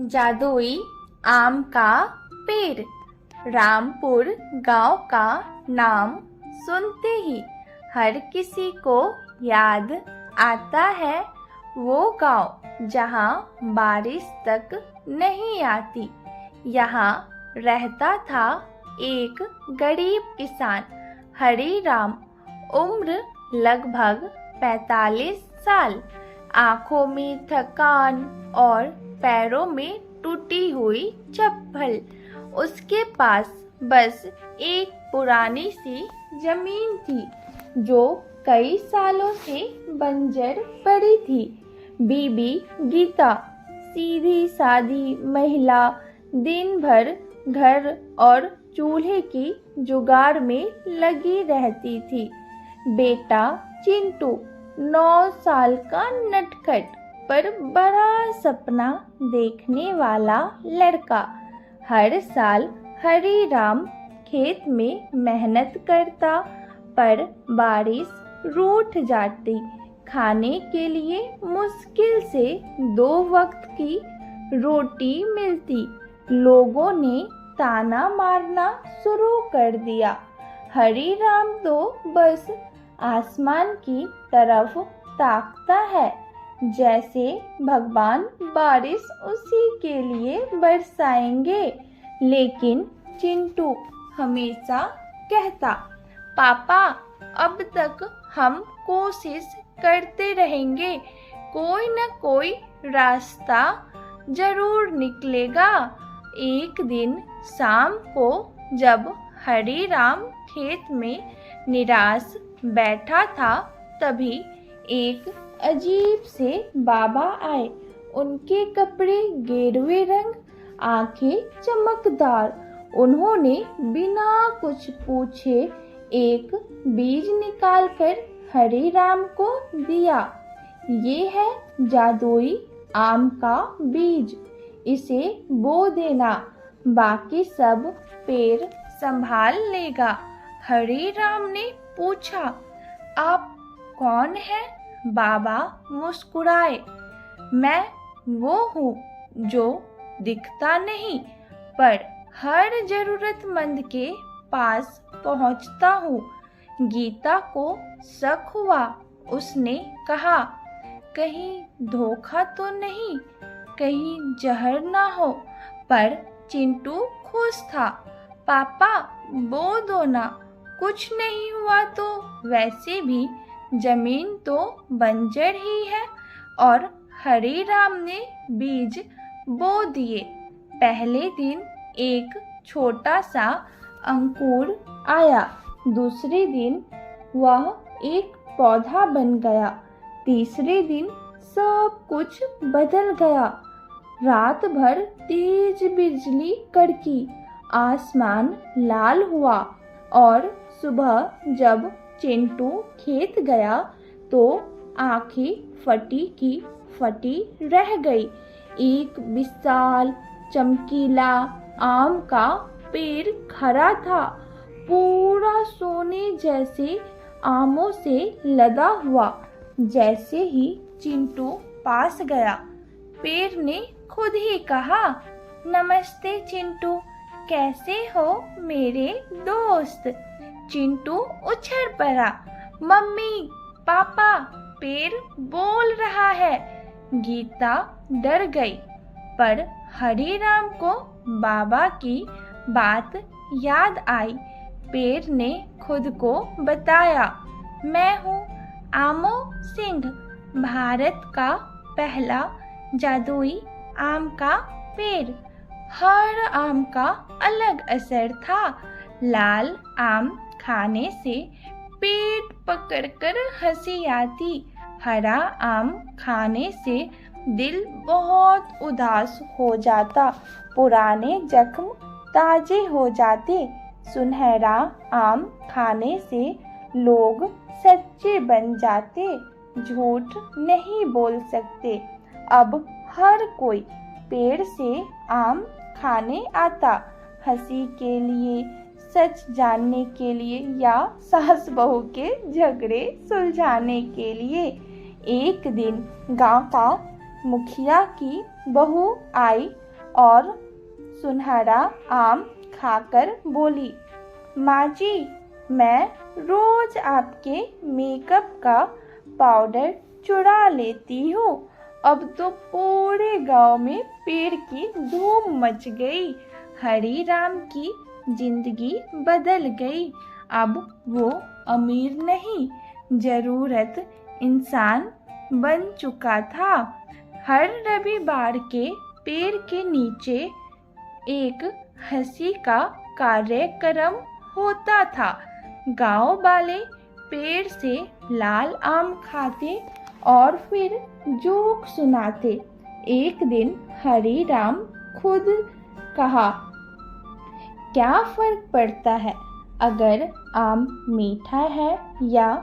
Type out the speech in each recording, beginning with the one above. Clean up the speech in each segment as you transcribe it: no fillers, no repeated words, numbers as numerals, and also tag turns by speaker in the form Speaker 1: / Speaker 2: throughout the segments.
Speaker 1: जादुई आम का पेड़। रामपुर गांव का नाम सुनते ही हर किसी को याद आता है वो गांव जहां बारिश तक नहीं आती। यहाँ रहता था एक गरीब किसान हरी राम। उम्र लगभग 45 साल। आंखों में थकान और पैरों में टूटी हुई चप्पल। उसके पास बस एक पुरानी सी जमीन थी जो कई सालों से बंजर पड़ी थी। बीबी गीता सीधी सादी महिला दिन भर घर और चूल्हे की जुगाड़ में लगी रहती थी। बेटा चिंटू 9 साल का नटखट पर बड़ा सपना देखने वाला लड़का। हर साल हरी राम खेत में मेहनत करता पर बारिश रूठ जाती। खाने के लिए मुश्किल से 2 वक्त की रोटी मिलती। लोगों ने ताना मारना शुरू कर दिया। हरी राम तो बस आसमान की तरफ ताकता है जैसे भगवान बारिश उसी के लिए बरसाएंगे। लेकिन चिंटू हमेशा कहता, पापा अब तक हम कोशिश करते रहेंगे, कोई न कोई रास्ता जरूर निकलेगा। एक दिन शाम को जब हरी राम खेत में निराश बैठा था तभी एक अजीब से बाबा आए। उनके कपड़े गेरुए रंग, आंखें चमकदार। उन्होंने बिना कुछ पूछे एक बीज निकालकर हरी राम को दिया। ये है जादुई आम का बीज, इसे बो देना, बाकी सब पेड़ संभाल लेगा। हरी राम ने पूछा, आप कौन हैं? बाबा मुस्कुराए, मैं वो हूँ जो दिखता नहीं पर हर जरूरतमंद के पास पहुँचता हूँ। गीता को शक हुआ। उसने कहा, कहीं धोखा तो नहीं, कहीं जहर ना हो। पर चिंटू खुश था। पापा बो दो ना, कुछ नहीं हुआ तो वैसे भी जमीन तो बंजर ही है। और हरी राम ने बीज बो दिए। पहले दिन एक छोटा सा अंकुर आया, दूसरे दिन वह एक पौधा बन गया, तीसरे दिन सब कुछ बदल गया। रात भर तेज बिजली कड़की, आसमान लाल हुआ और सुबह जब चिंटू खेत गया तो आंखें फटी की फटी रह गई। एक विशाल चमकीला आम का पेड़ खड़ा था, पूरा सोने जैसे आमों से लदा हुआ। जैसे ही चिंटू पास गया, पेड़ ने खुद ही कहा, नमस्ते चिंटू, कैसे हो मेरे दोस्त? चिंटू उछल पड़ा, मम्मी पापा पेड़ बोल रहा है। गीता डर गई पर हरी राम को बाबा की बात याद आई। पेड़ ने खुद को बताया, मैं हूँ आमो सिंह, भारत का पहला जादुई आम का पेड़। हर आम का अलग असर था। लाल आम खाने से पेट पकड़कर हंसी आती। हरा आम खाने से दिल बहुत उदास हो जाता, पुराने जख्म ताजे हो जाते। सुनहरा आम खाने से लोग सच्चे बन जाते, झूठ नहीं बोल सकते। अब हर कोई पेड़ से आम खाने आता, हंसी के लिए, सच जानने के लिए या सास बहू के झगड़े सुलझाने के लिए। एक दिन गांव का मुखिया की बहू आई। और सुनहरा आम खाकर बोली, माँ जी, मैं रोज आपके मेकअप का पाउडर चुरा लेती हूँ। अब तो पूरे गांव में पेड़ की धूम मच गई। हरी राम की जिंदगी बदल गई। अब वो अमीर नहीं, जरूरत इंसान बन चुका था। हर रविवार के पेड़ के नीचे एक हंसी का कार्यक्रम होता था। गांव वाले पेड़ से लाल आम खाते और फिर जोक सुनाते। एक दिन हरी राम खुद कहा, क्या फर्क पड़ता है अगर आम मीठा है या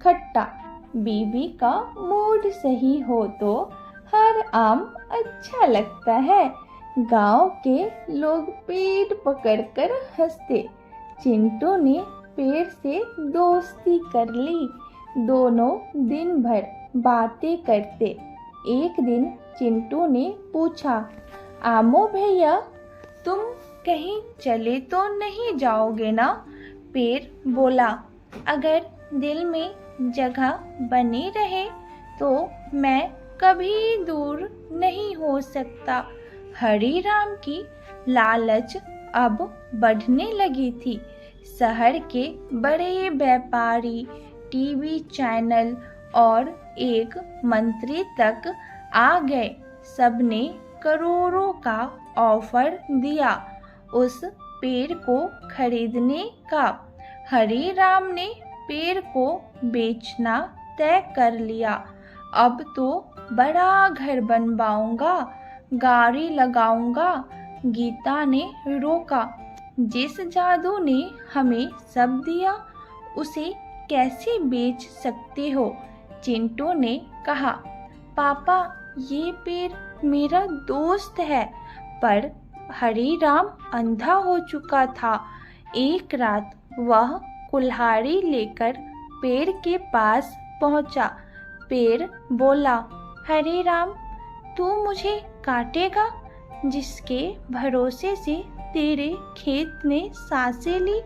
Speaker 1: खट्टा? बीबी का मूड सही हो तो हर आम अच्छा लगता है। गांव के लोग पेट पकड़कर हंसते। चिंटू ने पेड़ से दोस्ती कर ली। दोनों दिन भर बातें करते। एक दिन चिंटू ने पूछा, आमो भैया, तुम कहीं चले तो नहीं जाओगे ना? पेड़ बोला, अगर दिल में जगह बनी रहे तो मैं कभी दूर नहीं हो सकता। हरी राम की लालच अब बढ़ने लगी थी। शहर के बड़े व्यापारी, टीवी चैनल और एक मंत्री तक आ गए। सबने करोड़ों का ऑफर दिया उस पेड़ को खरीदने का। हरी राम ने पेड़ को बेचना तय कर लिया। अब तो बड़ा घर बनवाऊंगा, गाड़ी लगाऊंगा। गीता ने रोका, जिस जादू ने हमें सब दिया उसे कैसे बेच सकते हो? चिंटू ने कहा, पापा, ये पेड़ मेरा दोस्त है। पर हरी राम अंधा हो चुका था। एक रात वह कुल्हाड़ी लेकर पेड़ के पास पहुंचा। पेड़ बोला, हरी राम, तू मुझे काटेगा? जिसके भरोसे से तेरे खेत ने सांसें ली।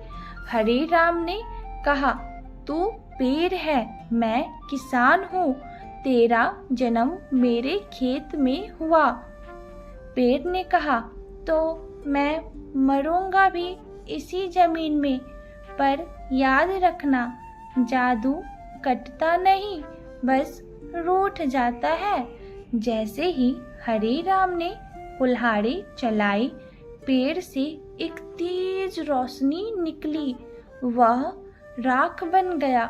Speaker 1: हरी राम ने कहा, तू पेड़ है, मैं किसान हूँ। तेरा जन्म मेरे खेत में हुआ। पेड़ ने कहा, तो मैं मरूंगा भी इसी जमीन में। पर याद रखना, जादू कटता नहीं, बस रूठ जाता है। जैसे ही हरी राम ने कुल्हाड़ी चलाई, पेड़ से एक तेज रोशनी निकली। वह राख बन गया।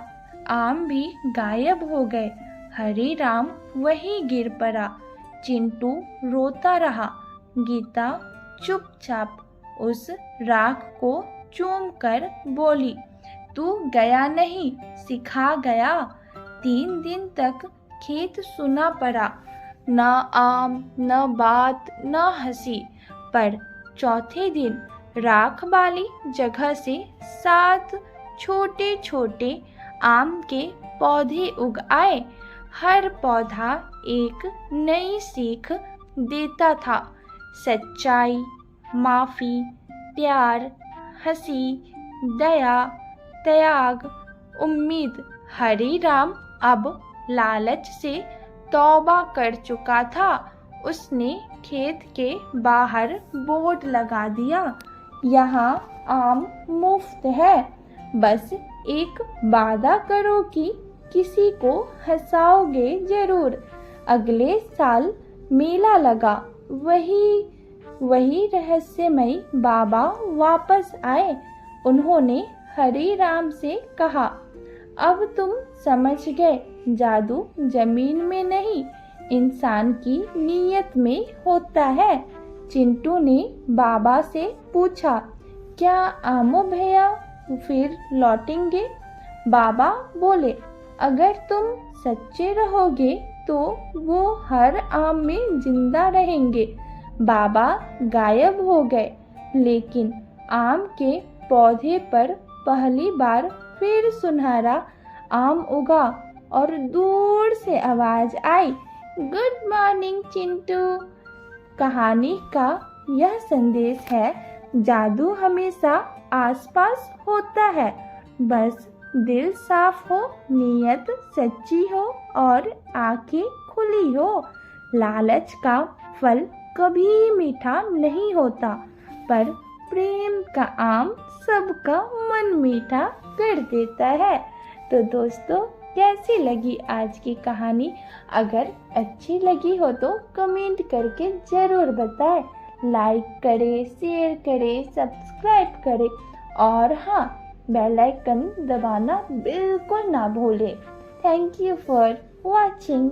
Speaker 1: आम भी गायब हो गए। हरी राम वहीं गिर पड़ा। चिंटू रोता रहा। गीता चुपचाप उस राख को चूम कर बोली, तू गया नहीं, सिखा गया। 3 दिन तक खेत सुना पड़ा, न आम, न बात, न हंसी। पर चौथे दिन राख वाली जगह से 7 छोटे छोटे आम के पौधे उग आए। हर पौधा एक नई सीख देता था। सच्चाई, माफी, प्यार, हंसी, दया, त्याग, उम्मीद। हरी राम अब लालच से तौबा कर चुका था। उसने खेत के बाहर बोर्ड लगा दिया, यहाँ आम मुफ्त है। बस एक वादा करो कि किसी को हंसाओगे जरूर। अगले साल मेला लगा। वही रहस्यमयी बाबा वापस आए। उन्होंने हरी राम से कहा, अब तुम समझ गए, जादू जमीन में नहीं, इंसान की नीयत में होता है। चिंटू ने बाबा से पूछा, क्या आमो भैया फिर लौटेंगे? बाबा बोले, अगर तुम सच्चे रहोगे तो वो हर आम में जिंदा रहेंगे। बाबा गायब हो गए, लेकिन आम के पौधे पर पहली बार फिर सुनहरा आम उगा और दूर से आवाज आई, गुड मॉर्निंग चिंटू। कहानी का यह संदेश है, जादू हमेशा आसपास होता है, बस दिल साफ हो, नीयत सच्ची हो और आंखें खुली हो। लालच का फल कभी मीठा नहीं होता, पर प्रेम का आम सबका मन मीठा कर देता है। तो दोस्तों, कैसी लगी आज की कहानी? अगर अच्छी लगी हो तो कमेंट करके ज़रूर बताएं। लाइक करें, शेयर करें, सब्सक्राइब करें और हाँ, बेल आइकन दबाना बिल्कुल ना भूलें। Thank you for watching.